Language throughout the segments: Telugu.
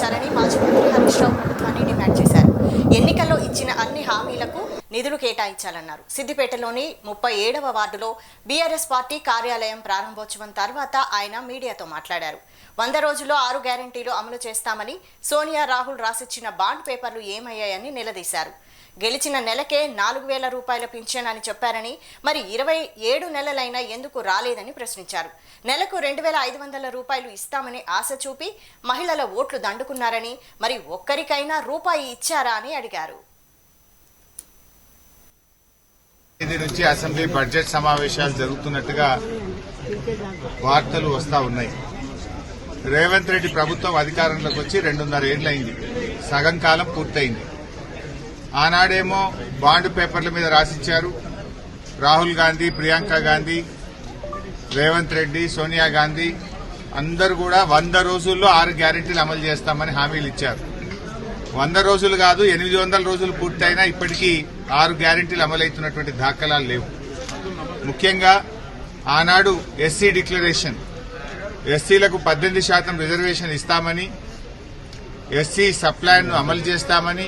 కేటాయించాలని మాజీ మంత్రి హరీష్ రావు ప్రభుత్వాన్ని డిమాండ్ చేశారు. ఎన్నికల్లో ఇచ్చిన అన్ని హామీలకు నిధులు కేటాయించాలన్నారు. సిద్దిపేటలోని 37వ వార్డులో బీఆర్ఎస్ పార్టీ కార్యాలయం ప్రారంభోత్సవం తర్వాత ఆయన మీడియాతో మాట్లాడారు. 100 రోజుల్లో 6 గ్యారెంటీలు అమలు చేస్తామని సోనియా రాహుల్ రాసిచ్చిన బాండ్ పేపర్లు ఏమయ్యాయని నిలదీశారు. గెలిచిన నెలకే 4,000 రూపాయల పింఛన్ అని చెప్పారని, మరి 27 నెలలైనా ఎందుకు రాలేదని ప్రశ్నించారు. నెలకు 2,500 రూపాయలు ఇస్తామని ఆశ చూపి మహిళల ఓట్లు దండుకున్నారని, మరి ఒక్కరికైనా రూపాయి ఇచ్చారా అని అడిగారు. ఇది నుంచి అసెంబ్లీ బడ్జెట్ సమావేశాలు జరుగుతున్నట్టుగా వార్తలు వస్తా ఉన్నాయి. రేవంత్ రెడ్డి ప్రభుత్వం అధికారంలోకి వచ్చి 2.5 ఏళ్లైంది. సగం కాలం పూర్తయింది. ఆనాడేమో బాండ్ పేపర్ల మీద రాసిచ్చారు. రాహుల్ గాంధీ, ప్రియాంక గాంధీ, రేవంత్ రెడ్డి, సోనియా గాంధీ అందరూ కూడా 100 రోజుల్లో 6 గ్యారెంటీలు అమలు చేస్తామని హామీలు ఇచ్చారు. 100 రోజులు కాదు, 800 రోజులు పూర్తయినా ఇప్పటికీ 6 గ్యారెంటీలు అమలవుతున్నటువంటి దాఖలాలు లేవు. ముఖ్యంగా ఆనాడు ఎస్సీ డిక్లరేషన్, ఎస్సీలకు 18% రిజర్వేషన్ ఇస్తామని, ఎస్సీ సప్లాన్ ను అమలు చేస్తామని,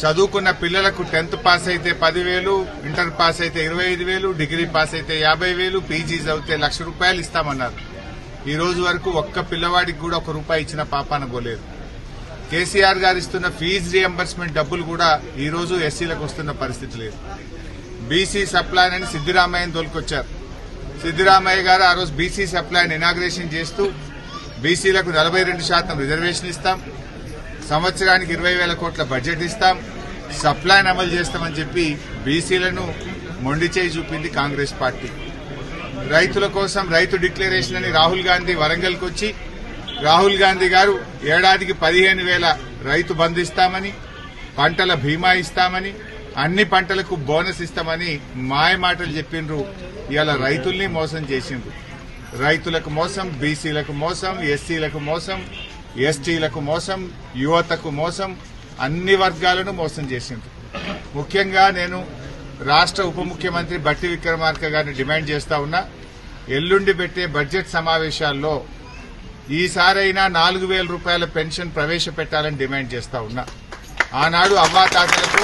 చదువుకున్న పిల్లలకు 10th పాస్ అయితే 10,000, ఇంటర్ పాస్ అయితే 25,000, డిగ్రీ పాస్ అయితే 50,000, పీజీ చదివితే ₹1,00,000 ఇస్తామన్నారు. ఈ రోజు వరకు ఒక్క పిల్లవాడికి కూడా ₹1 ఇచ్చిన పాపాన పోలేదు. కేసీఆర్ గారు ఇస్తున్న ఫీజు రియంబర్స్మెంట్ డబ్బులు కూడా ఈ రోజు ఎస్సీలకు వస్తున్న పరిస్థితి లేదు. బీసీ సప్లాన్ అని సిద్దిరామయ్యను తోలుకొచ్చారు. సిద్దిరామయ్య గారు ఆ రోజు బీసీ సప్లాన్ ఇనాగ్రేషన్ చేస్తూ బీసీలకు 42% రిజర్వేషన్ ఇస్తాం, సంవత్సరానికి 20,000 కోట్ల బడ్జెట్ ఇస్తాం, సప్లాన్ అమలు చేస్తామని చెప్పి బీసీలను మొండి చేయి చూపింది కాంగ్రెస్ పార్టీ. రైతుల కోసం రైతు డిక్లరేషన్ అని రాహుల్ గాంధీ వరంగల్కి వచ్చి రాహుల్ గాంధీ గారు ఏడాదికి 15,000 రైతు బంధు ఇస్తామని, పంటల బీమా ఇస్తామని, అన్ని పంటలకు బోనస్ ఇస్తామని మాయ మాటలు చెప్పిండ్రు. ఇవాళ రైతుల్ని మోసం చేసిండ్రు. రైతులకు మోసం, బీసీలకు మోసం, ఎస్సీలకు మోసం, ఎస్టీలకు మోసం, యువతకు మోసం, అన్ని వర్గాలను మోసం చేసిండ్రు. ముఖ్యంగా నేను రాష్ట్ర ఉప ముఖ్యమంత్రి బట్టి విక్రమార్క గారిని డిమాండ్ చేస్తా ఉన్నా, ఎల్లుండి పెట్టే బడ్జెట్ సమావేశాల్లో ఈసారైనా 4,000 రూపాయల పెన్షన్ ప్రవేశపెట్టాలని డిమాండ్ చేస్తా ఉన్నా. ఆనాడు అవ్వాతాతలకు